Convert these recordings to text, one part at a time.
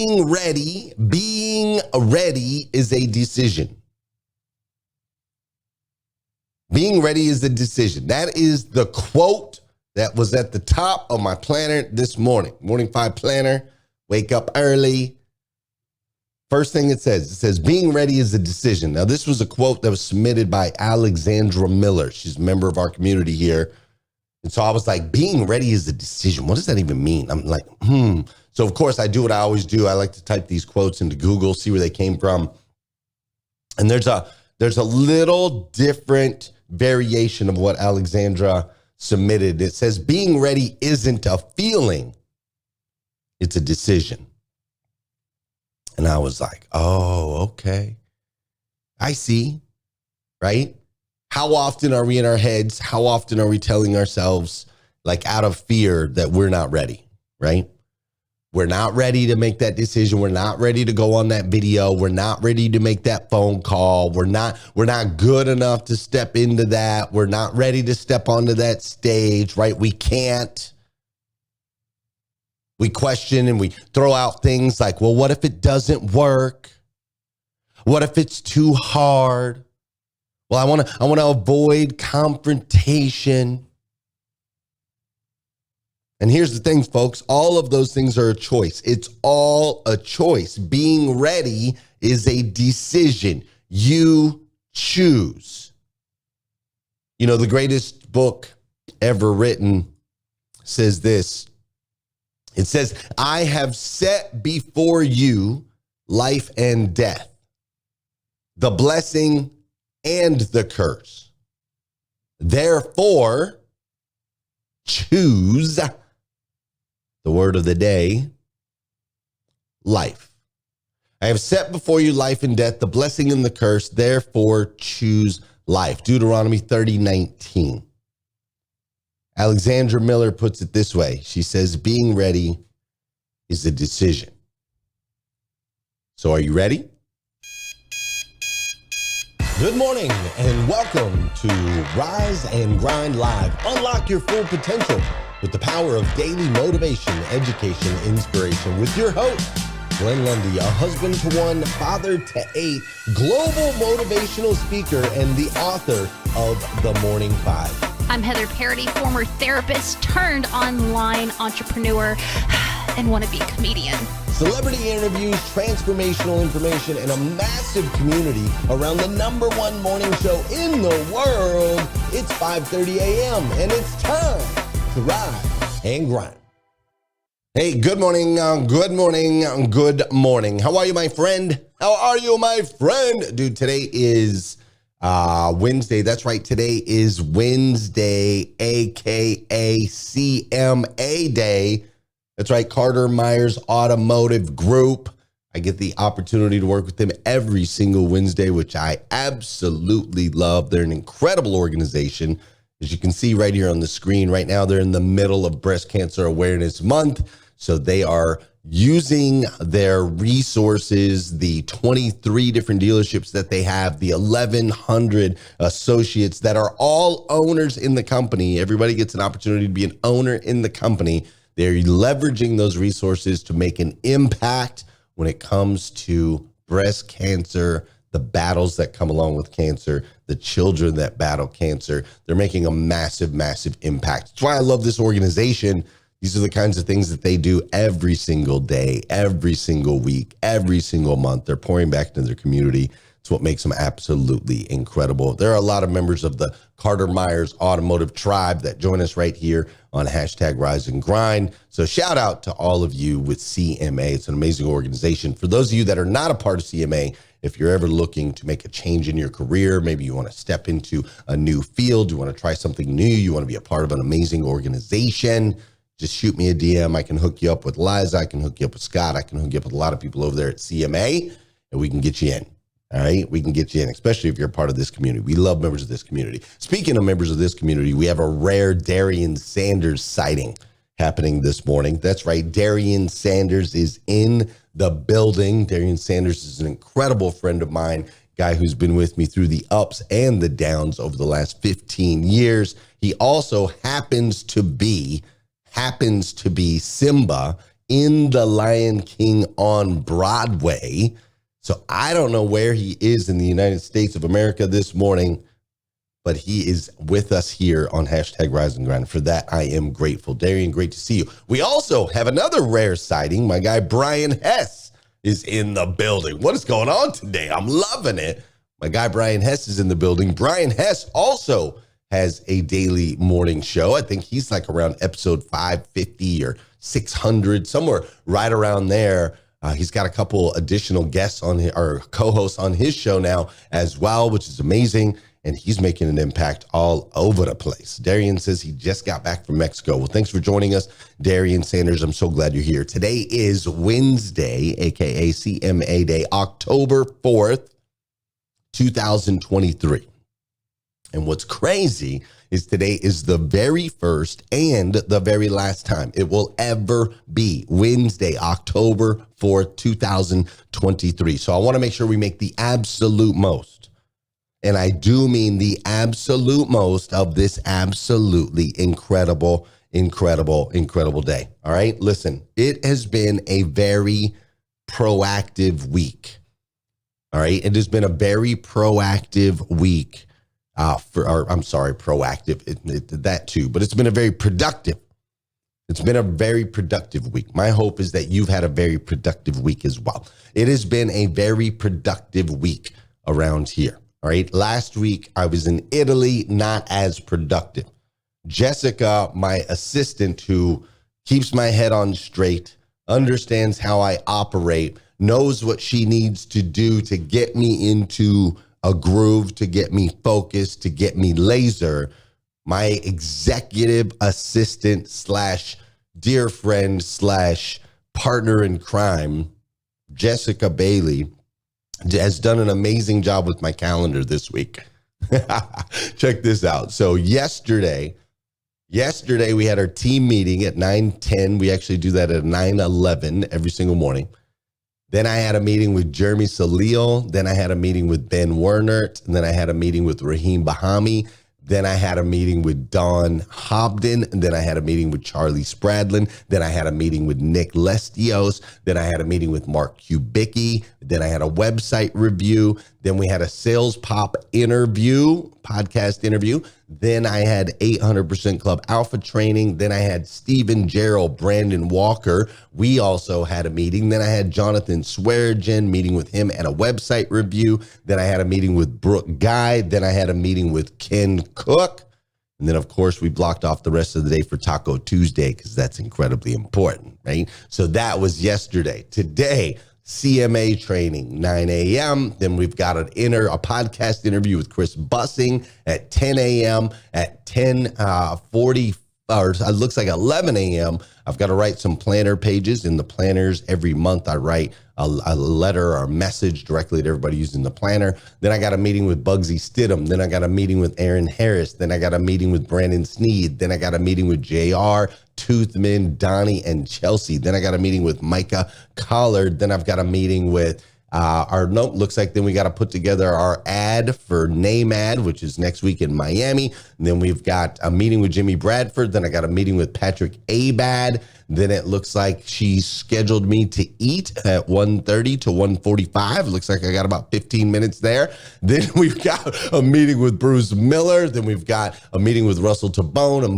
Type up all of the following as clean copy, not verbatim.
Being ready is a decision. Being ready is a decision. That is the quote that was at the top of my planner this morning. Morning 5 planner, wake up early. First thing it says, being ready is a decision. Now, this was a quote that was submitted by Alexandra Miller. She's a member of our community here. And so I was like, being ready is a decision. What does that even mean? I'm like, So, of course, I do what I always do. I like to type these quotes into Google, see where they came from. And there's a little different variation of what Alexandra submitted. It says, being ready isn't a feeling. It's a decision. And I was like, oh, okay. I see, right? How often are we in our heads? How often are we telling ourselves, like out of fear, that we're not ready, right? We're not ready to make that decision. We're not ready to go on that video. We're not ready to make that phone call. We're not good enough to step into that. We're not ready to step onto that stage, right? We can't. We question and we throw out things like, well, what if it doesn't work? What if it's too hard? Well, I want to avoid confrontation. And here's the thing, folks, all of those things are a choice. It's all a choice. Being ready is a decision. You choose. You know, the greatest book ever written says this. It says, I have set before you life and death, the blessing and the curse. Therefore, choose, the word of the day, life. I have set before you life and death, the blessing and the curse. Therefore, choose life. Deuteronomy 30:19. Alexandra Miller puts it this way. She says, being ready is a decision. So are you ready? Good morning and welcome to Rise and Grind Live. Unlock your full potential with the power of daily motivation, education, inspiration with your host, Lundy, a husband to one, father to 8, global motivational speaker, and the author of The Morning 5. I'm Heather Parody, former therapist turned online entrepreneur and wannabe comedian. Celebrity interviews, transformational information, and a massive community around the #1 morning show in the world. It's 5:30 a.m. and it's time to rise and grind. Hey, good morning, good morning, good morning. How are you, my friend? How are you, my friend? Dude, today is Wednesday. That's right. Today is Wednesday, aka CMA Day. That's right. Carter Myers Automotive Group. I get the opportunity to work with them every single Wednesday, which I absolutely love. They're an incredible organization. As you can see right here on the screen right now, they're in the middle of Breast Cancer Awareness Month. So they are using their resources, the 23 different dealerships that they have, the 1,100 associates that are all owners in the company. Everybody gets an opportunity to be an owner in the company. They're leveraging those resources to make an impact when it comes to breast cancer, the battles that come along with cancer, the children that battle cancer. They're making a massive, massive impact. That's why I love this organization. These are the kinds of things that they do every single day, every single week, every single month. They're pouring back into their community. It's what makes them absolutely incredible. There are a lot of members of the Carter Myers Automotive Tribe that join us right here on hashtag Rise and Grind. So shout out to all of you with CMA. It's an amazing organization. For those of you that are not a part of CMA, if you're ever looking to make a change in your career, maybe you want to step into a new field, you want to try something new, you want to be a part of an amazing organization, just shoot me a DM. I can hook you up with Liza. I can hook you up with Scott. I can hook you up with a lot of people over there at CMA, and we can get you in. All right, we can get you in, especially if you're a part of this community. We love members of this community. Speaking of members of this community, we have a rare Darian Sanders sighting happening this morning. That's right, Darian Sanders is in the building. Darian Sanders is an incredible friend of mine, guy who's been with me through the ups and the downs over the last 15 years. He also happens to be Simba in The Lion King on Broadway. So I don't know where he is in the United States of America this morning, but he is with us here on #Rise and Grind. For that, I am grateful. Darian, great to see you. We also have another rare sighting. My guy, Brian Hess, is in the building. What is going on today? I'm loving it. My guy, Brian Hess, is in the building. Brian Hess also has a daily morning show. I think he's like around episode 550 or 600, somewhere right around there. He's got a couple additional guests or co-hosts on his show now as well, which is amazing. And he's making an impact all over the place. Darian says he just got back from Mexico. Well, thanks for joining us, Darian Sanders. I'm so glad you're here. Today is Wednesday, aka CMA Day, October 4th, 2023. And what's crazy is today is the very first and the very last time it will ever be Wednesday, October 4th, 2023. So I want to make sure we make the absolute most, and I do mean the absolute most, of this absolutely incredible day. All right, listen, it has been a very proactive week. All right, it has been a very proactive week. Proactive, that too, but it's been a very productive. It's been a very productive week. My hope is that you've had a very productive week as well. It has been a very productive week around here. All right. Last week I was in Italy, not as productive. Jessica, my assistant, who keeps my head on straight, understands how I operate, knows what she needs to do to get me into a groove, to get me focused, to get me laser. My executive assistant / dear friend / partner in crime, Jessica Bailey, has done an amazing job with my calendar this week. Check this out. So yesterday we had our team meeting at 9:10. We actually do that at 9:11 every single morning. Then I had a meeting with Jeremy Salil. Then I had a meeting with Ben Wernert. And then I had a meeting with Raheem Bahami. Then I had a meeting with Don Hobden. And then I had a meeting with Charlie Spradlin. Then I had a meeting with Nick Lestios. Then I had a meeting with Mark Kubicki. Then I had a website review. Then we had a Sales Pop podcast interview. Then I had 800% Club Alpha training. Then I had Steven Gerald, Brandon Walker. We also had a meeting. Then I had Jonathan Swearigan, meeting with him and a website review. Then I had a meeting with Brooke Guy. Then I had a meeting with Ken Cook. And then, of course, we blocked off the rest of the day for Taco Tuesday because that's incredibly important, right? So that was yesterday. Today, CMA training, 9 a.m. Then we've got a podcast interview with Chris Bussing at 10 a.m. At 10:40, or it looks like 11 a.m. I've got to write some planner pages. In the planners, every month I write a letter or a message directly to everybody using the planner. Then I got a meeting with Bugsy Stidham. Then I got a meeting with Aaron Harris. Then I got a meeting with Brandon Sneed. Then I got a meeting with JR, Toothman, Donnie, and Chelsea. Then I got a meeting with Micah Collard. Then I've got a meeting with looks like then we got to put together our ad for Name Ad, which is next week in Miami. And then we've got a meeting with Jimmy Bradford. Then I got a meeting with Patrick Abad. Then it looks like she scheduled me to eat at 1:30 to 1:45. It looks like I got about 15 minutes there. Then we've got a meeting with Bruce Miller. Then we've got a meeting with Russell Tabone, a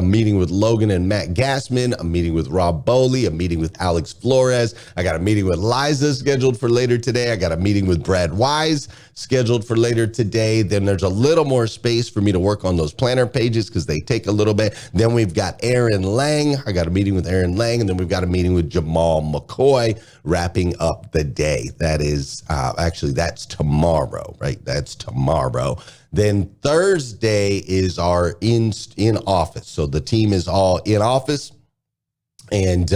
meeting with Logan and Matt Gassman, a meeting with Rob Bowley, a meeting with Alex Flores. I got a meeting with Liza scheduled for later today. I got a meeting with Brad Wise scheduled for later today. Then there's a little more space for me to work on those planner pages because they take a little bit. Then we've got Aaron Lang. I got a meeting with Aaron Lang, and then we've got a meeting with Jamal McCoy wrapping up the day. That is that's tomorrow, right? That's tomorrow. Then Thursday is our in office. So the team is all in office, and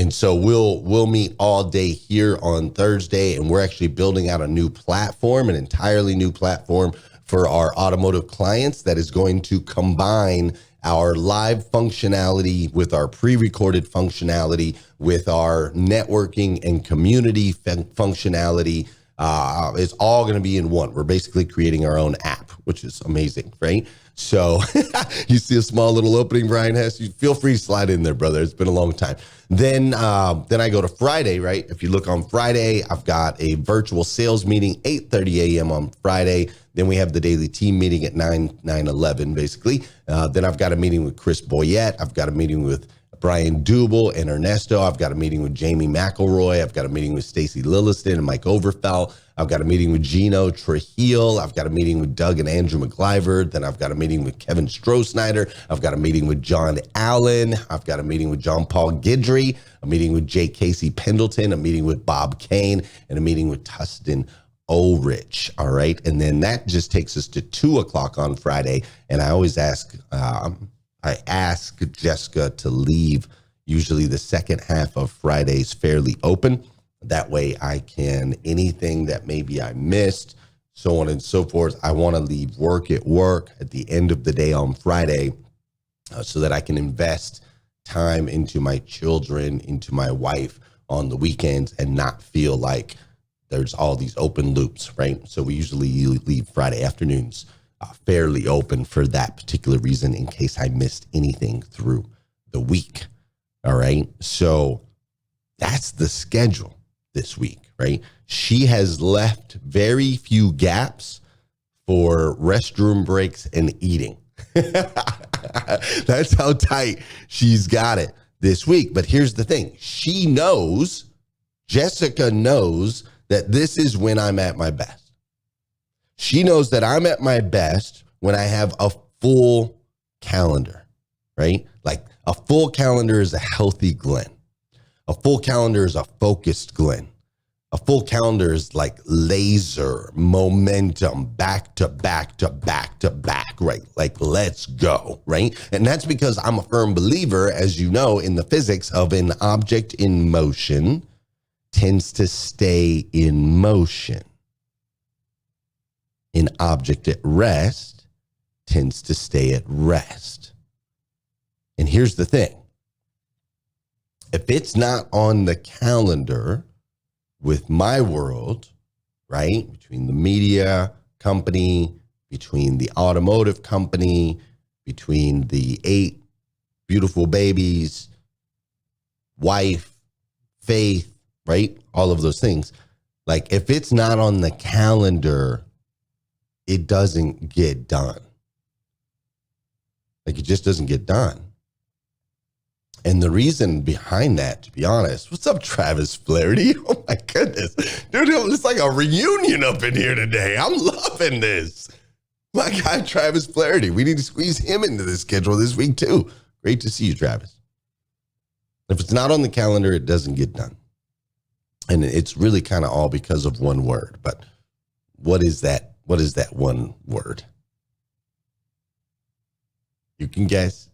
so we'll meet all day here on Thursday, and we're actually building out a new platform, an entirely new platform for our automotive clients that is going to combine our live functionality with our pre-recorded functionality, with our networking and community functionality, It's all going to be in one. We're basically creating our own app, which is amazing, right? So you see a small little opening Brian has. You feel free to slide in there, brother. It's been a long time. Then I go to Friday, right? If you look on Friday, I've got a virtual sales meeting, 8:30 a.m. on Friday. Then we have the daily team meeting at 9:11, basically. Then I've got a meeting with Chris Boyette. I've got a meeting with Brian Dubel and Ernesto. I've got a meeting with Jamie McElroy. I've got a meeting with Stacey Lilliston and Mike Overfell. I've got a meeting with Gino Trujillo. I've got a meeting with Doug and Andrew McGlyver. Then I've got a meeting with Kevin Strohsnyder. I've got a meeting with John Allen. I've got a meeting with John Paul Guidry, a meeting with J. Casey Pendleton, a meeting with Bob Kane, and a meeting with Tustin Ulrich. All right. And then that just takes us to 2:00 on Friday. And I always ask, I ask Jessica to leave usually the second half of Fridays fairly open. That way I can, anything that maybe I missed, so on and so forth, I want to leave work at work at the end of the day on Friday so that I can invest time into my children, into my wife on the weekends and not feel like there's all these open loops, right? So we usually leave Friday afternoons fairly open for that particular reason in case I missed anything through the week. All right. So that's the schedule this week, right? She has left very few gaps for restroom breaks and eating. That's how tight she's got it this week. But here's the thing. She knows, Jessica knows that this is when I'm at my best. She knows that I'm at my best when I have a full calendar, right? Like a full calendar is a healthy Glenn. A full calendar is a focused Glenn. A full calendar is like laser momentum, back to back to back to back, right? Like, let's go, right? And that's because I'm a firm believer, as you know, in the physics of an object in motion tends to stay in motion. An object at rest tends to stay at rest. And here's the thing. If it's not on the calendar with my world, right, between the media company, between the automotive company, between the 8 beautiful babies, wife, faith, right, all of those things. Like, if it's not on the calendar, it doesn't get done. Like, it just doesn't get done. And the reason behind that, to be honest, what's up, Travis Flaherty? Oh my goodness. Dude, it's like a reunion up in here today. I'm loving this. My guy, Travis Flaherty. We need to squeeze him into the schedule this week too. Great to see you, Travis. If it's not on the calendar, it doesn't get done. And it's really kind of all because of one word. But what is that? What is that one word? You can guess.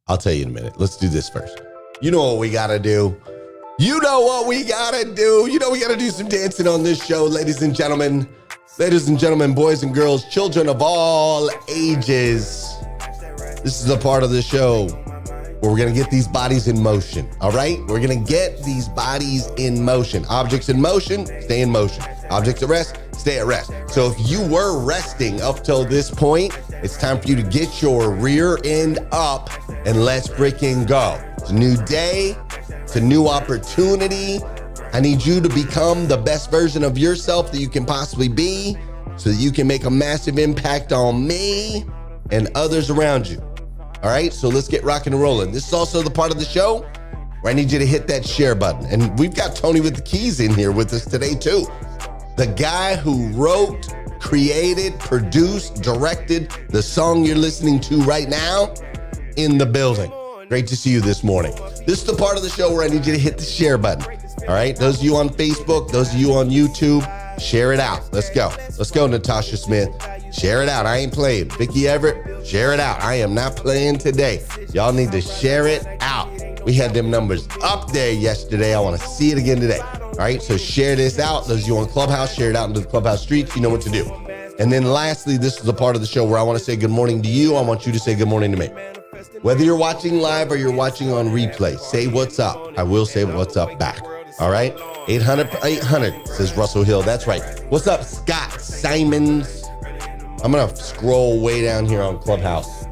I'll tell you in a minute. Let's do this first. You know what we got to do. You know what we got to do. You know we got to do some dancing on this show, ladies and gentlemen. Ladies and gentlemen, boys and girls, children of all ages. This is the part of the show where we're going to get these bodies in motion, all right? We're going to get these bodies in motion. Objects in motion, stay in motion. Objects at rest, stay at rest. So if you were resting up till this point, it's time for you to get your rear end up and let's freaking go. It's a new day. It's a new opportunity. I need you to become the best version of yourself that you can possibly be so that you can make a massive impact on me and others around you. All right, so let's get rocking and rolling. This is also the part of the show where I need you to hit that share button. And we've got Tony with the keys in here with us today too. The guy who wrote, created, produced, directed the song you're listening to right now in the building. Great to see you this morning. This is the part of the show where I need you to hit the share button. All right, those of you on Facebook, those of you on YouTube, share it out. Let's go. Let's go, Natasha Smith. Share it out. I ain't playing. Vicky Everett, share it out. I am not playing today. Y'all need to share it out. We had them numbers up there yesterday. I want to see it again today. All right, so share this out. Those of you on Clubhouse, share it out into the Clubhouse streets. You know what to do. And then lastly, this is the part of the show where I want to say good morning to you. I want you to say good morning to me. Whether you're watching live or you're watching on replay, say what's up. I will say what's up back. All right, 800, says Russell Hill. That's right. What's up, Scott Simons? I'm gonna scroll way down here on Clubhouse.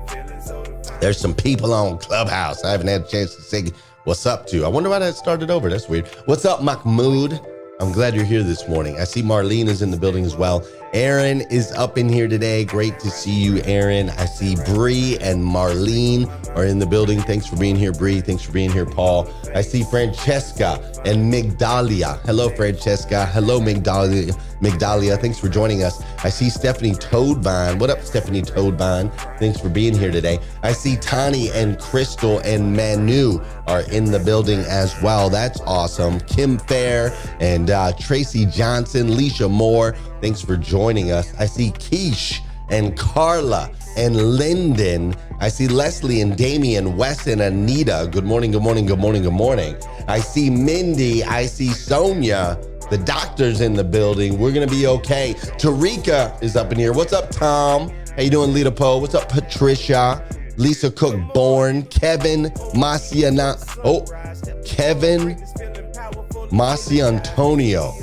There's some people on Clubhouse I haven't had a chance to say what's up to. I wonder why that started over. That's weird. What's up, Mahmoud? I'm glad you're here this morning. I see Marlene is in the building as well. Aaron is up in here today. Great to see you, Aaron. I see Bree and Marlene are in the building. Thanks for being here, Bree. Thanks for being here, Paul. I see Francesca and Migdalia. Hello, Francesca. Hello, Migdalia. Thanks for joining us. I see Stephanie Toadvine. What up, Stephanie Toadvine? Thanks for being here today. I see Tani and Crystal and Manu are in the building as well. That's awesome. Kim Fair and Tracy Johnson, Leisha Moore. Thanks for joining us. I see Keish and Carla and Lyndon. I see Leslie and Damian, Wes and Anita. Good morning, good morning, good morning, good morning. I see Mindy. I see Sonia. The doctor's in the building. We're gonna be okay. Tarika is up in here. What's up, Tom? How you doing, Lita Poe? What's up, Patricia? Lisa Cook Bourne. Kevin Maciantonio.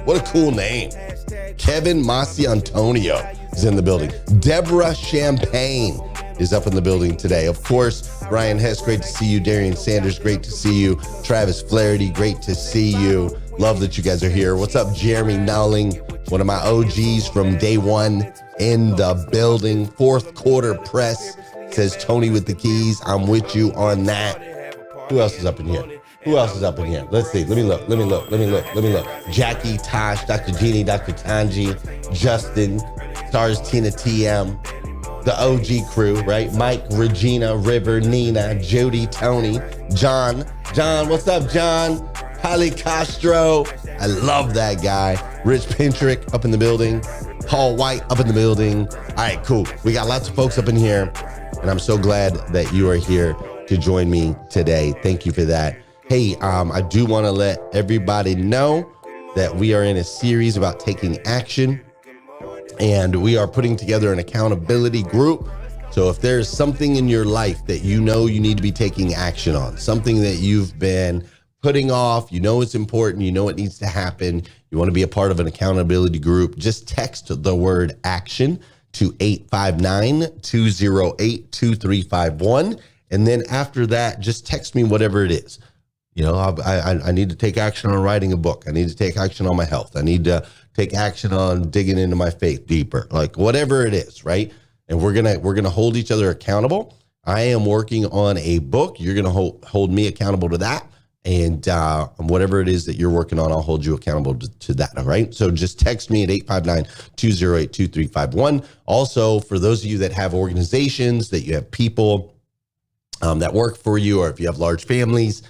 What a cool name. Kevin Maciantonio is in the building. Deborah Champagne is up in the building today. Of course, Brian Hess, great to see you. Darian Sanders, great to see you. Travis Flaherty, great to see you. Love that you guys are here. What's up, Jeremy Nowling? One of my OGs from day one in the building. Fourth quarter press, says Tony with the keys. I'm with you on that. Who else is up in here? Let's see. Let me look. Jackie, Tosh, Dr. Jeannie, Dr. Tanji, Justin, Stars, Tina, TM, the OG crew, right? Mike, Regina, River, Nina, Jody, Tony, John. What's up, John? Holly Castro. I love that guy. Rich Pintrick up in the building. Paul White up in the building. All right, cool. We got lots of folks up in here, and I'm so glad that you are here to join me today. Thank you for that. Hey, I do want to let everybody know that we are in a series about taking action, and we are putting together an accountability group. So if there's something in your life that you know you need to be taking action on, something that you've been putting off, you know it's important, you know it needs to happen, you want to be a part of an accountability group, just text the word action to 859-208-2351. And then after that, just text me whatever it is. You know, I need to take action on writing a book. I need to take action on my health. I need to take action on digging into my faith deeper, like whatever it is, right? And we're gonna hold each other accountable. I am working on a book. You're gonna hold me accountable to that. And whatever it is that you're working on, I'll hold you accountable to that, all right? So just text me at 859-208-2351. Also, for those of you that have organizations, that you have people that work for you, or if you have large families,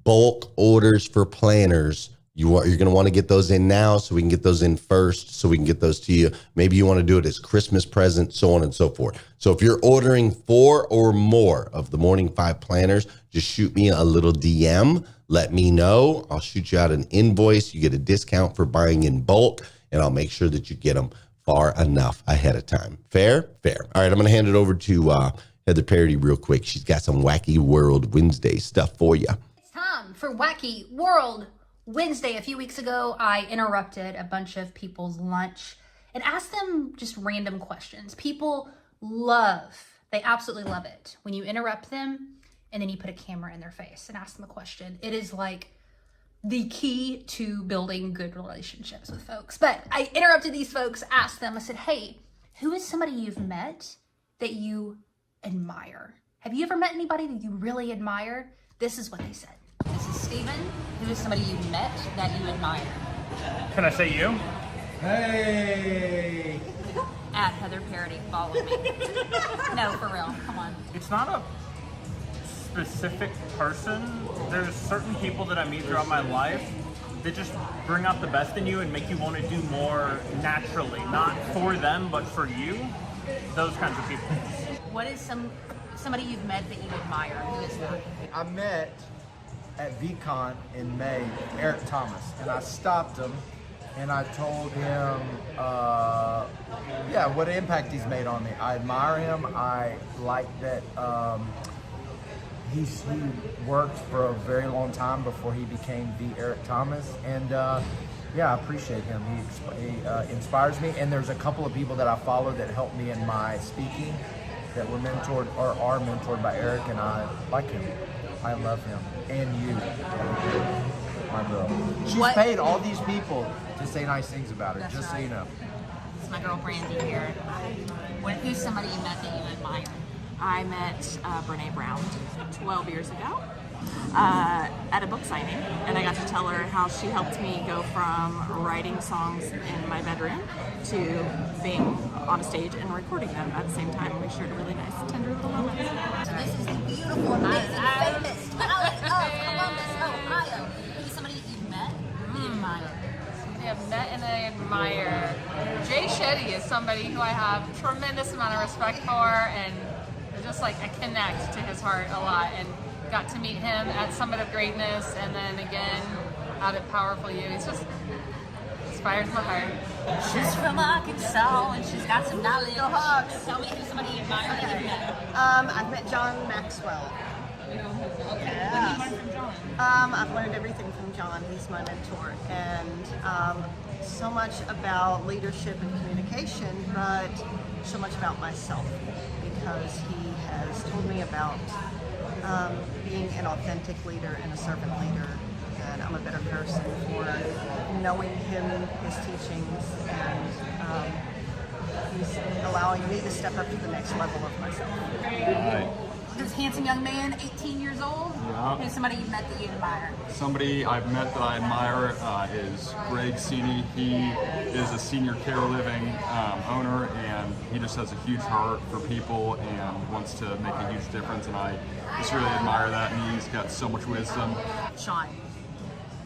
bulk orders for planners, you're going to want to get those in now so we can get those in first, so we can get those to you. Maybe you want to do it as Christmas presents, so on and so forth. So if you're ordering 4 or more of the Morning 5 planners, just shoot me a little DM. Let me know. I'll shoot you out an invoice. You get a discount for buying in bulk, and I'll make sure that you get them far enough ahead of time. Fair? Fair. All right, I'm going to hand it over to Heather Parody real quick. She's got some Wacky World Wednesday stuff for you. It's time for Wacky World Wednesday. A few weeks ago, I interrupted a bunch of people's lunch and asked them just random questions. People they absolutely love it when you interrupt them and then you put a camera in their face and ask them a question. It is like the key to building good relationships with folks. But I interrupted these folks, asked them, I said, hey, who is somebody you've met that you admire? Have you ever met anybody that you really admire? This is what they said. This is Steven. Who is somebody you met that you admire? Can I say you? Hey! At Heather Parody, follow me. No, for real, come on. It's not a specific person. There's certain people that I meet throughout my life that just bring out the best in you and make you want to do more naturally. Not for them, but for you. Those kinds of people. What is somebody you've met that you admire? Who is that? I met at VCon in May, Eric Thomas, and I stopped him and I told him, what impact he's made on me. I admire him. I like that he worked for a very long time before he became the Eric Thomas, and yeah, I appreciate him. He inspires me, and there's a couple of people that I follow that help me in my speaking that were mentored or are mentored by Eric, and I like him. I love him. And you, my girl. She's paid all these people to say nice things about her, just so you know. It's my girl Brandy here. Who's somebody you met that you admire? I met Brene Brown 12 years ago at a book signing, and I got to tell her how she helped me go from writing songs in my bedroom to being on a stage and recording them at the same time. We shared a really nice, tender little moment. So this is the beautiful, amazing, famous Valley of Columbus, Ohio. Who's somebody that you've met and you admire? I have met and I admire. Jay Shetty is somebody who I have a tremendous amount of respect for, and just like I connect to his heart a lot, and got to meet him at Summit of Greatness and then again out at Powerful You. He's just inspires my heart. She's from Arkansas and she's got some knowledge. Tell me who's somebody you admire that you've met. I've met John Maxwell. I've learned everything from John. He's my mentor, and so much about leadership and communication, but so much about myself, because he has told me about being an authentic leader and a servant leader, and I'm a better person for knowing him, his teachings, and he's allowing me to step up to the next level of myself. Right. This handsome young man, 18 years old. Yeah. Who's somebody you met that you admire? Somebody I've met that I admire is Greg Sini. He is a senior care living owner, and he just has a huge heart for people and wants to make a huge difference, and I just really admire that, and he's got so much wisdom. Sean,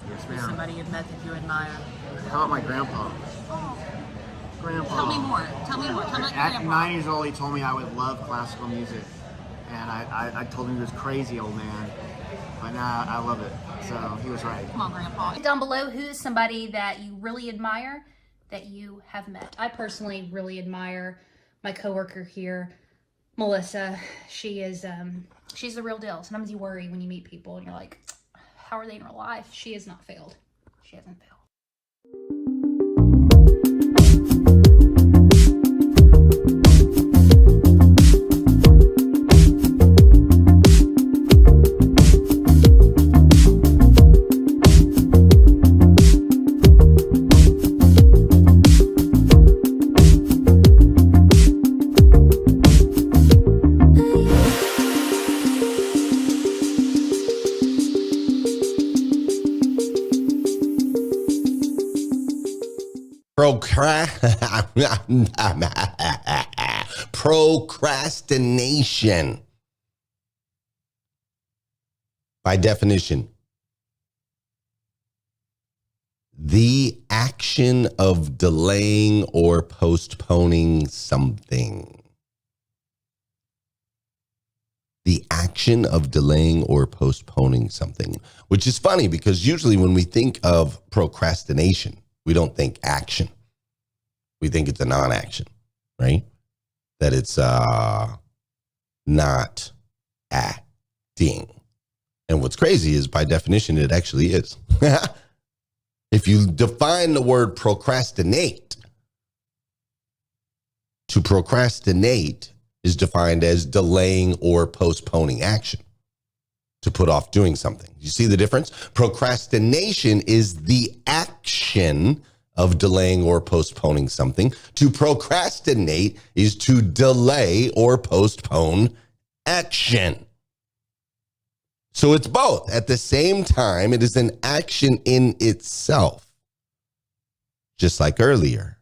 Yes, who's ma'am. somebody you've met that you admire? How about my grandpa? Grandpa. Tell me more. Tell me more. Tell me about your At grandpa. 9 years old, he told me I would love classical music. And I told him he was crazy, old man. But now I love it. So he was right. Come on, Grandpa. Down below, who is somebody that you really admire that you have met? I personally really admire my coworker here, Melissa. She is, she's the real deal. Sometimes you worry when you meet people and you're like, how are they in real life? She has not failed. She hasn't failed. Procrastination. By definition, the action of delaying or postponing something. The action of delaying or postponing something, which is funny because usually when we think of procrastination, we don't think action. We think it's a non-action, right? That it's not acting. And what's crazy is by definition, it actually is. If you define the word procrastinate, to procrastinate is defined as delaying or postponing action, to put off doing something. You see the difference? Procrastination is the action of delaying or postponing something. To procrastinate is to delay or postpone action. So it's both. At the same time, it is an action in itself. Just like earlier,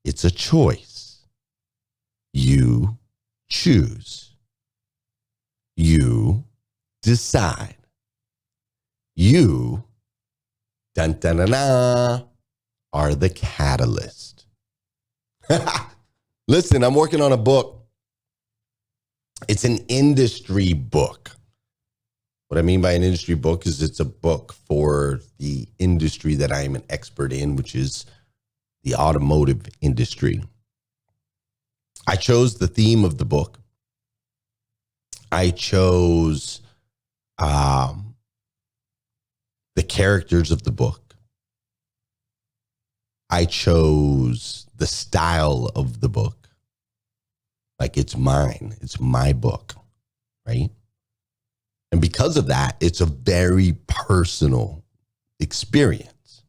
it's a choice. You choose. You decide. You, dun dun dun dun, are the catalyst. Listen, I'm working on a book. It's an industry book. What I mean by an industry book is it's a book for the industry that I am an expert in, which is the automotive industry. I chose the theme of the book I chose the characters of the book. I chose the style of the book. Like, it's mine. It's my book, right? And because of that, it's a very personal experience.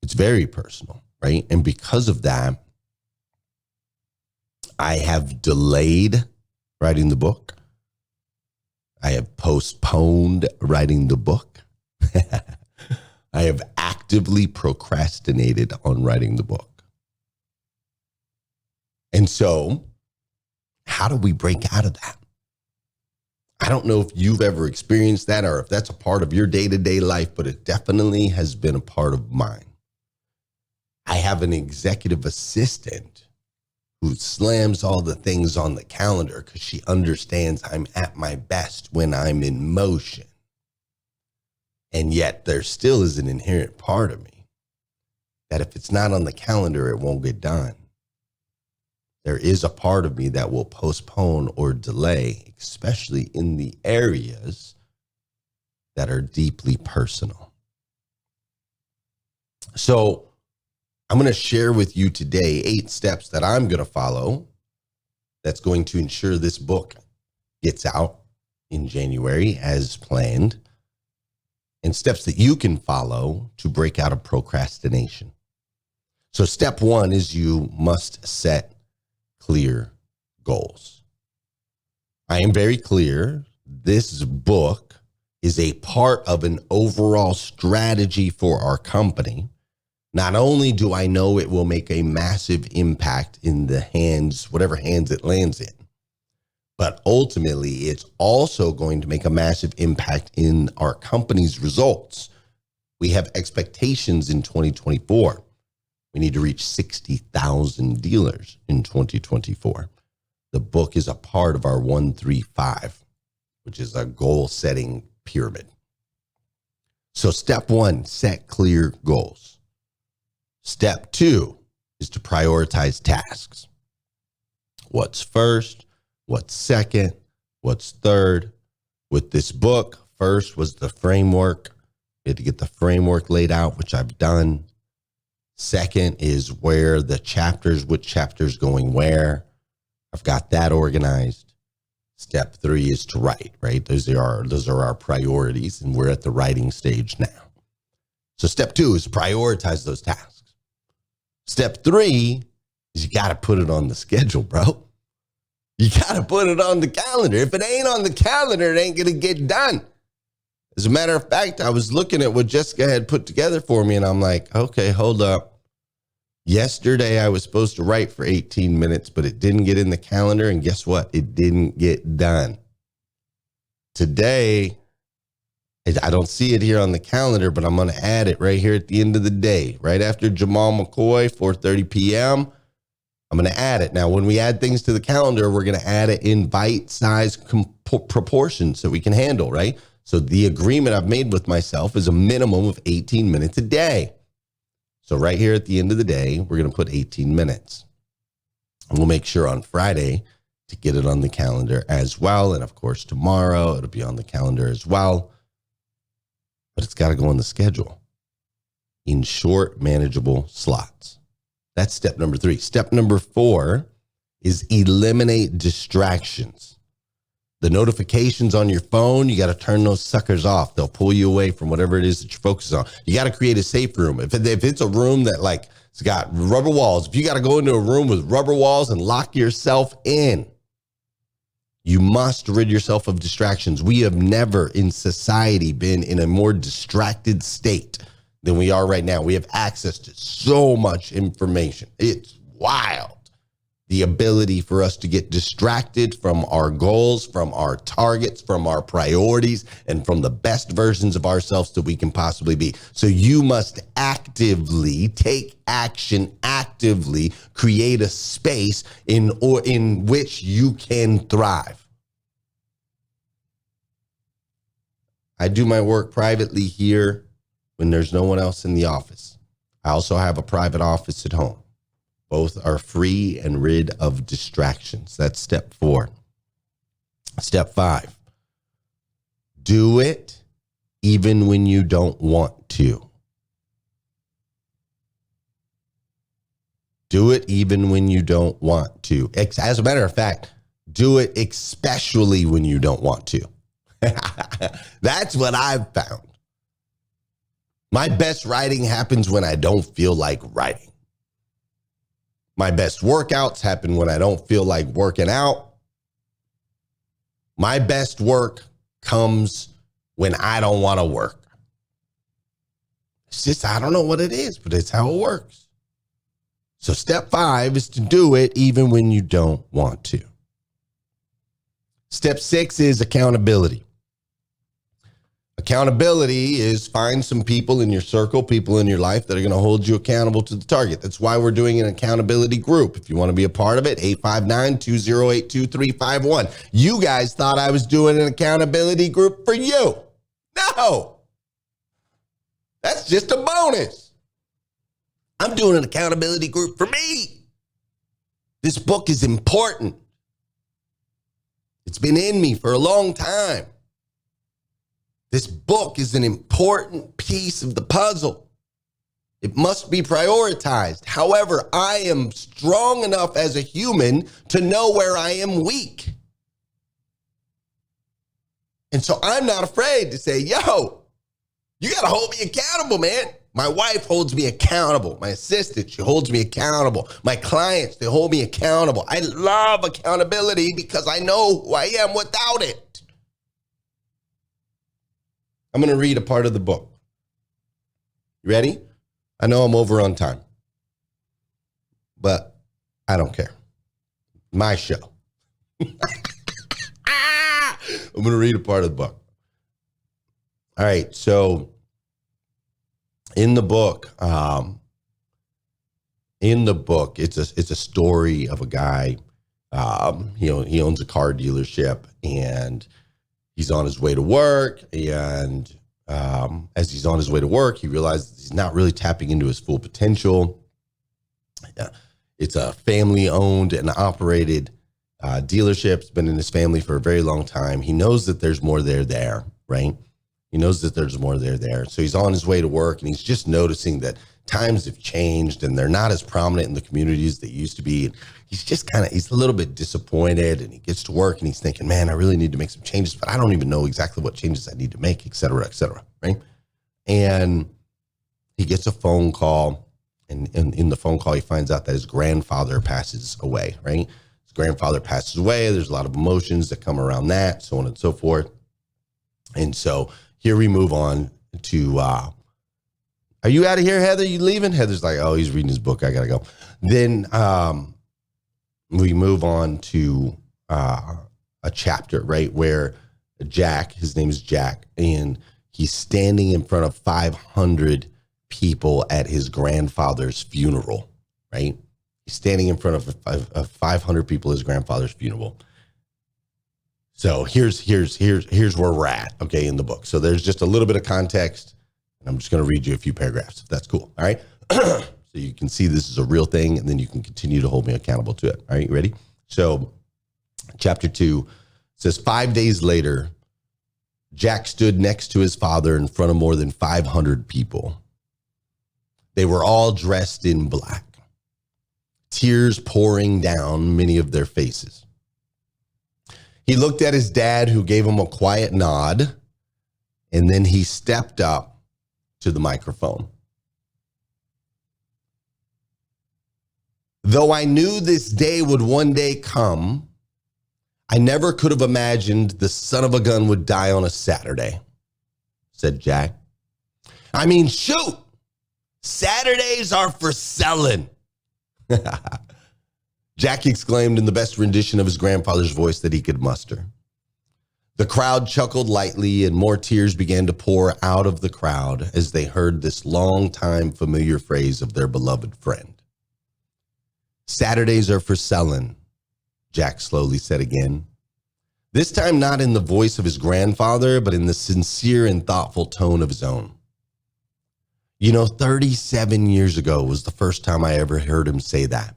It's very personal, right? And because of that, I have delayed writing the book. I have postponed writing the book. I have actively procrastinated on writing the book. And so, how do we break out of that? I don't know if you've ever experienced that or if that's a part of your day-to-day life, but it definitely has been a part of mine. I have an executive assistant who slams all the things on the calendar because she understands I'm at my best when I'm in motion. And yet there still is an inherent part of me that if it's not on the calendar, it won't get done. There is a part of me that will postpone or delay, especially in the areas that are deeply personal. So I'm going to share with you today 8 steps that I'm going to follow that's going to ensure this book gets out in January as planned, and steps that you can follow to break out of procrastination. So step 1 is you must set clear goals. I am very clear. This book is a part of an overall strategy for our company. Not only do I know it will make a massive impact in the hands, whatever hands it lands in, but ultimately it's also going to make a massive impact in our company's results. We have expectations in 2024. We need to reach 60,000 dealers in 2024. The book is a part of our 135, which is a goal-setting pyramid. So step 1, set clear goals. Step 2 is to prioritize tasks. What's first? What's second? What's third? With this book, first was the framework. We had to get the framework laid out, which I've done. Second is where the chapters, which chapters going where. I've got that organized. Step 3 is to write, right? Those are our priorities, and we're at the writing stage now. So step 2 is prioritize those tasks. Step 3 is you got to put it on the schedule, bro. You got to put it on the calendar. If it ain't on the calendar, it ain't going to get done. As a matter of fact, I was looking at what Jessica had put together for me, and I'm like, okay, hold up. Yesterday, I was supposed to write for 18 minutes, but it didn't get in the calendar, and guess what? It didn't get done. Today, I don't see it here on the calendar, but I'm going to add it right here at the end of the day, right after Jamal McCoy, 4:30 p.m., I'm going to add it. Now, when we add things to the calendar, we're going to add it in bite-sized proportions that we can handle, right? So the agreement I've made with myself is a minimum of 18 minutes a day. So right here at the end of the day, we're going to put 18 minutes. And we'll make sure on Friday to get it on the calendar as well. And of course, tomorrow it'll be on the calendar as well. But it's got to go on the schedule in short, manageable slots. That's step number 3. Step number 4 is eliminate distractions. The notifications on your phone, you got to turn those suckers off. They'll pull you away from whatever it is that you're focused on. You got to create a safe room. If it's a room that like it's got rubber walls, if you got to go into a room with rubber walls and lock yourself in, you must rid yourself of distractions. We have never in society been in a more distracted state than we are right now. We have access to so much information. It's wild. The ability for us to get distracted from our goals, from our targets, from our priorities, and from the best versions of ourselves that we can possibly be. So you must actively take action, actively create a space in which you can thrive. I do my work privately here when there's no one else in the office. I also have a private office at home. Both are free and rid of distractions. That's step 4. Step 5, do it even when you don't want to. Do it even when you don't want to. As a matter of fact, do it especially when you don't want to. That's what I've found. My best writing happens when I don't feel like writing. My best workouts happen when I don't feel like working out. My best work comes when I don't want to work. It's just, I don't know what it is, but it's how it works. So step 5 is to do it even when you don't want to. Step 6 is accountability. Accountability is find some people in your circle, people in your life that are going to hold you accountable to the target. That's why we're doing an accountability group. If you want to be a part of it, 859-208-2351. You guys thought I was doing an accountability group for you. No. That's just a bonus. I'm doing an accountability group for me. This book is important. It's been in me for a long time. This book is an important piece of the puzzle. It must be prioritized. However, I am strong enough as a human to know where I am weak. And so I'm not afraid to say, yo, you got to hold me accountable, man. My wife holds me accountable. My assistant, she holds me accountable. My clients, they hold me accountable. I love accountability because I know who I am without it. I'm going to read a part of the book. You ready? I know I'm over on time, but I don't care. My show. I'm going to read a part of the book. All right, so in the book, it's a story of a guy. He owns a car dealership, and he's on his way to work. And as he's on his way to work, he realizes he's not really tapping into his full potential. It's a family-owned and operated dealership. It's been in his family for a very long time. He knows that there's more there, right? He knows that there's more there. So he's on his way to work, and he's just noticing that times have changed and they're not as prominent in the communities they used to be. And he's a little bit disappointed, and he gets to work and he's thinking, man, I really need to make some changes, but I don't even know exactly what changes I need to make, et cetera, right? And he gets a phone call, and in the phone call, he finds out that his grandfather passes away, right? His grandfather passes away. There's a lot of emotions that come around that, so on and so forth. And so here we move on to, are you out of here, Heather? You leaving? Heather's like, oh, he's reading his book. I got to go. Then we move on to a chapter, right, where Jack, his name is Jack, and he's standing in front of 500 people at his grandfather's funeral, right? He's standing in front of 500 people at his grandfather's funeral. So here's where we're at, okay, in the book. So there's just a little bit of context, and I'm just going to read you a few paragraphs, if that's cool, all right? So you can see this is a real thing, and then you can continue to hold me accountable to it. All right, you ready? So chapter 2 says, 5 days later, Jack stood next to his father in front of more than 500 people. They were all dressed in black, tears pouring down many of their faces. He looked at his dad, who gave him a quiet nod, and then he stepped up to the microphone. Though I knew this day would one day come, I never could have imagined the son of a gun would die on a Saturday, said Jack. I mean, shoot, Saturdays are for selling. Jack exclaimed in the best rendition of his grandfather's voice that he could muster. The crowd chuckled lightly, and more tears began to pour out of the crowd as they heard this long-time familiar phrase of their beloved friend. Saturdays are for selling, Jack slowly said again. This time not in the voice of his grandfather, but in the sincere and thoughtful tone of his own. 37 years ago was the first time I ever heard him say that.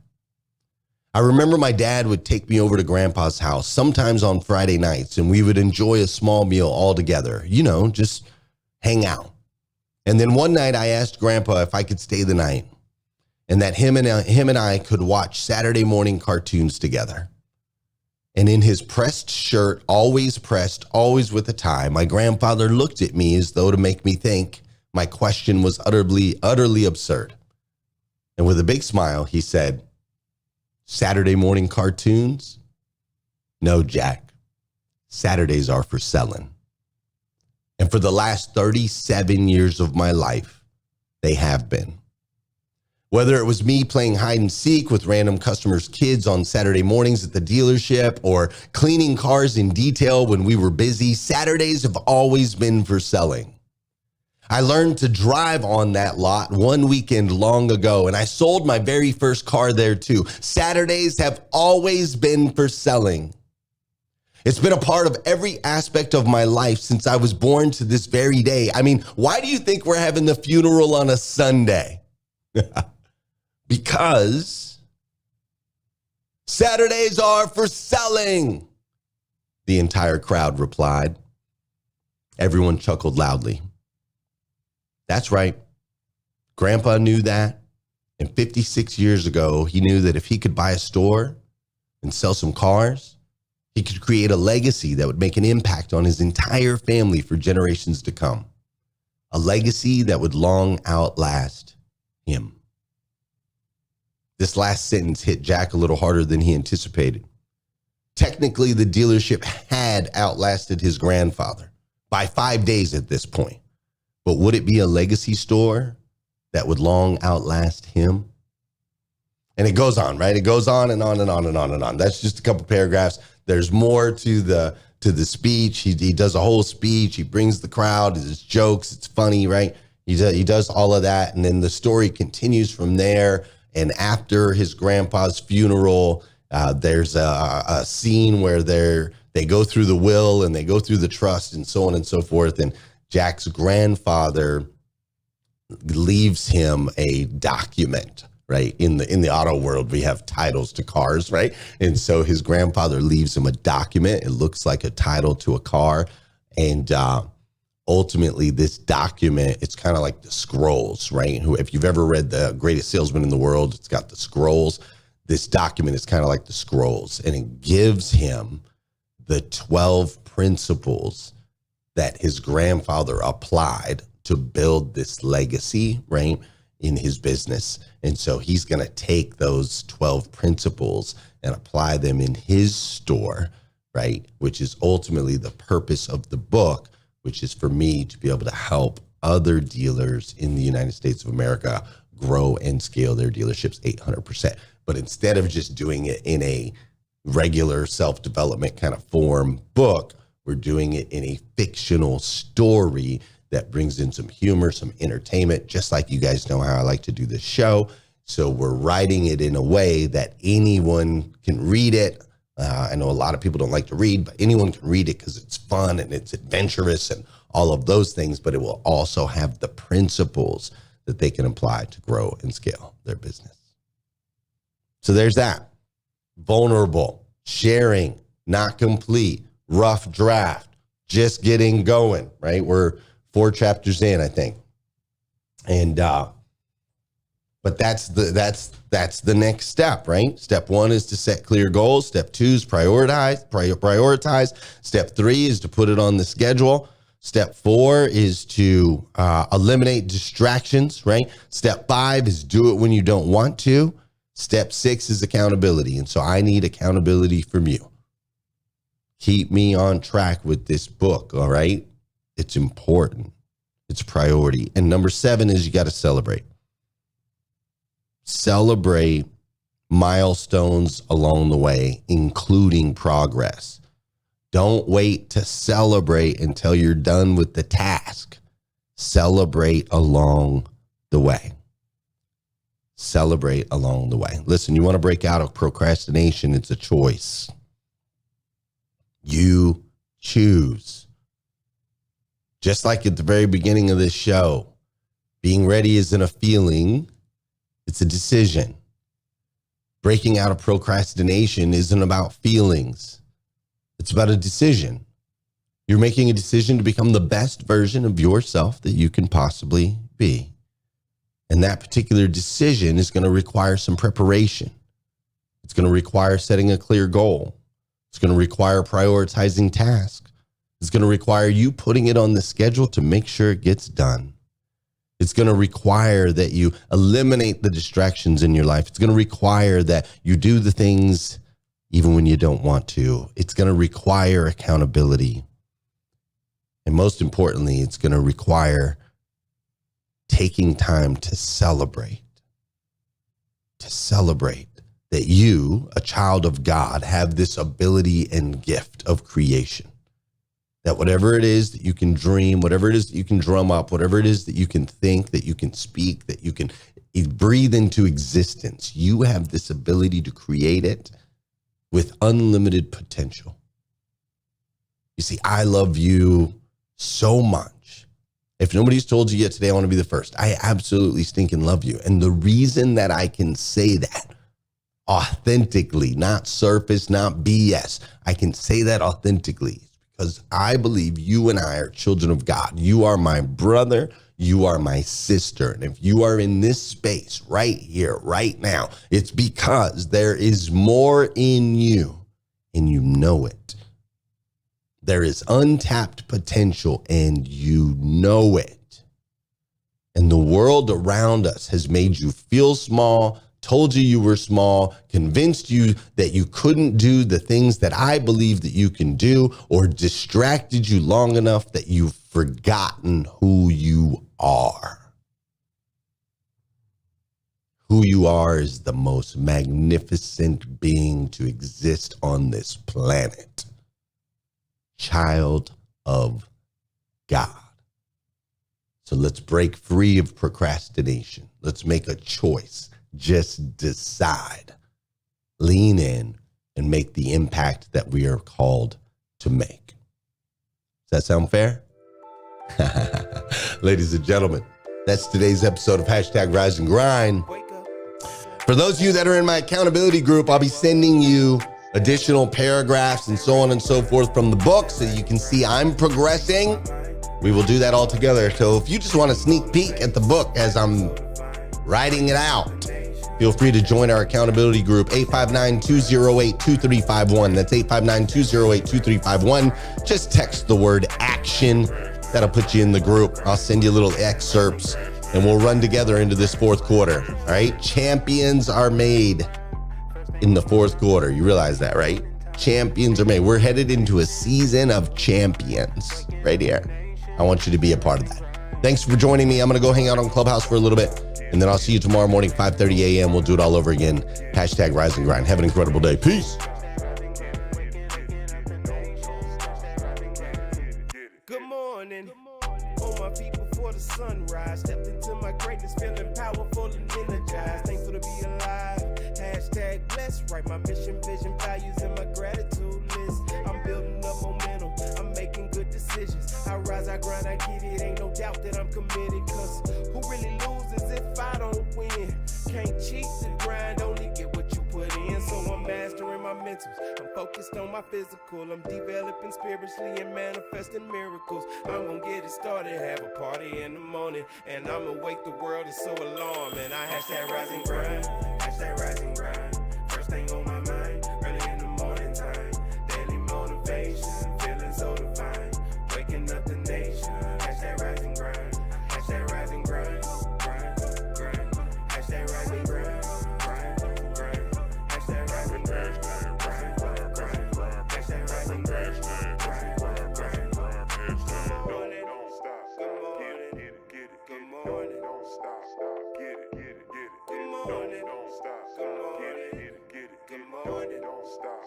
I remember my dad would take me over to Grandpa's house, sometimes on Friday nights, and we would enjoy a small meal all together, just hang out. And then one night I asked Grandpa if I could stay the night and that him and I could watch Saturday morning cartoons together. And in his pressed shirt, always pressed, always with a tie, my grandfather looked at me as though to make me think my question was utterly absurd. And with a big smile, he said, Saturday morning cartoons? No, Jack. Saturdays are for selling. And for the last 37 years of my life, they have been. Whether it was me playing hide and seek with random customers' kids on Saturday mornings at the dealership or cleaning cars in detail when we were busy, Saturdays have always been for selling. I learned to drive on that lot one weekend long ago, and I sold my very first car there too. Saturdays have always been for selling. It's been a part of every aspect of my life since I was born to this very day. I mean, why do you think we're having the funeral on a Sunday? Because Saturdays are for selling, the entire crowd replied. Everyone chuckled loudly. That's right. Grandpa knew that. And 56 years ago, he knew that if he could buy a store and sell some cars, he could create a legacy that would make an impact on his entire family for generations to come. A legacy that would long outlast him. This last sentence hit Jack a little harder than he anticipated. Technically, the dealership had outlasted his grandfather by 5 days at this point. But would it be a legacy store that would long outlast him? And it goes on, right? It goes on and on and on and on and on. That's just a couple paragraphs. There's more to the speech. He does a whole speech. He brings the crowd. His jokes. It's funny, right? He does all of that. And then the story continues from there. And after his grandpa's funeral, there's a scene where they go through the will and they go through the trust and so on and so forth. And Jack's grandfather leaves him a document, right? In the auto world, we have titles to cars, right? And so his grandfather leaves him a document. It looks like a title to a car. And ultimately, this document, it's kind of like the scrolls, right? If you've ever read The Greatest Salesman in the World, it's got the scrolls. This document is kind of like the scrolls, and it gives him the 12 principles that his grandfather applied to build this legacy, right, in his business. And so he's going to take those 12 principles and apply them in his store, right, which is ultimately the purpose of the book, which is for me to be able to help other dealers in the United States of America grow and scale their dealerships 800%. But instead of just doing it in a regular self-development kind of form book, we're doing it in a fictional story that brings in some humor, some entertainment, just like you guys know how I like to do this show. So we're writing it in a way that anyone can read it. I know a lot of people don't like to read, but anyone can read it because it's fun and it's adventurous and all of those things, but it will also have the principles that they can apply to grow and scale their business. So there's that. Vulnerable, sharing, not complete, rough draft, just getting going, right? We're 4 chapters in, I think. And but that's the next step, right? Step 1 is to set clear goals. Step 2 is prioritize. Step 3 is to put it on the schedule. Step 4 is to eliminate distractions, right? Step 5 is do it when you don't want to. Step 6 is accountability. And so I need accountability from you. Keep me on track with this book, all right? It's important. It's a priority. And number 7 is you got to celebrate. Celebrate milestones along the way, including progress. Don't wait to celebrate until you're done with the task. Celebrate along the way. Celebrate along the way. Listen, you want to break out of procrastination, it's a choice. You choose. Just like at the very beginning of this show, being ready isn't a feeling, it's a decision. Breaking out of procrastination isn't about feelings. It's about a decision. You're making a decision to become the best version of yourself that you can possibly be. And that particular decision is going to require some preparation. It's going to require setting a clear goal. It's going to require prioritizing tasks. It's going to require you putting it on the schedule to make sure it gets done. It's going to require that you eliminate the distractions in your life. It's going to require that you do the things even when you don't want to. It's going to require accountability. And most importantly, it's going to require taking time to celebrate that you, a child of God, have this ability and gift of creation. That whatever it is that you can dream, whatever it is that you can drum up, whatever it is that you can think, that you can speak, that you can breathe into existence, you have this ability to create it with unlimited potential. You see, I love you so much. If nobody's told you yet today, I want to be the first. I absolutely stinking love you. And the reason that I can say that authentically, not surface, not BS, I can say that authentically because I believe you and I are children of God. You are my brother. You are my sister. And if you are in this space right here, right now, it's because there is more in you and you know it. There is untapped potential and you know it. And the world around us has made you feel small, told you were small, convinced you that you couldn't do the things that I believe that you can do, or distracted you long enough that you've forgotten who you are. Who you are is the most magnificent being to exist on this planet. Child of God. So let's break free of procrastination. Let's make a choice. Just decide, lean in, and make the impact that we are called to make. Does that sound fair? Ladies and gentlemen, that's today's episode of #Rise and Grind. For those of you that are in my accountability group, I'll be sending you additional paragraphs and so on and so forth from the book so you can see I'm progressing. We will do that all together. So if you just want a sneak peek at the book as I'm writing it out, feel free to join our accountability group, 859-208-2351. That's 859-208-2351. Just text the word action. That'll put you in the group. I'll send you little excerpts and we'll run together into this fourth quarter. All right. Champions are made in the fourth quarter. You realize that, right? Champions are made. We're headed into a season of champions right here. I want you to be a part of that. Thanks for joining me. I'm going to go hang out on Clubhouse for a little bit. And then I'll see you tomorrow morning, 5:30 a.m. We'll do it all over again. #Rise and Grind. Have an incredible day. Peace. Good morning. On my feet before the sunrise. Stepped into my greatness, feeling powerful and energized. Thankful to be alive. #blessed. Write my mission, vision, values, and my gratitude list. I'm building up momentum. I'm making good decisions. I rise, I grind, I get it. Ain't no doubt that I'm committed. Cause who really loses if I don't win? Can't cheat the grind, only get what you put in. So I'm mastering my mentals. I'm focused on my physical. I'm developing spiritually and manifesting miracles. I'm gonna get it started, have a party in the morning. And I'ma wake the world, it's so alarming. I #rise and grind. #rise and grind. First thing on my mind, early in the morning time. Daily motivation, feeling so divine. Waking up the nation. #rise and grind. #rise and grind. Grind, grind. #rise and grind. Grind, grind. #rise and grind. Grind, grind. #rise and grind. Grind, grind. Good morning, don't stop. Good morning, get it, get it. Good morning, don't stop. Get it, get it, get it. Good morning, don't stop. Good morning, get it, get it. Good morning, don't stop.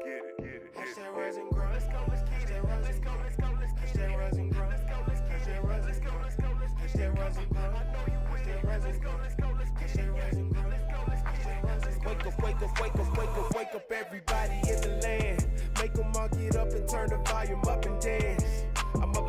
Get it, get it. #rise and grind. Let's go, let's get it. Let's go, let's go, let's go. #rise and grind. Let's go, let's get it. Let's go, let's go, let's go. #rise and grind. I know you with it. Let's go, let's go, let's go. #rise and grind. Let's go, let's get it. Wake up, wake up, wake up, wake up, wake up, everybody in the land. Make them all get up and turn the volume up and dance. I'm up like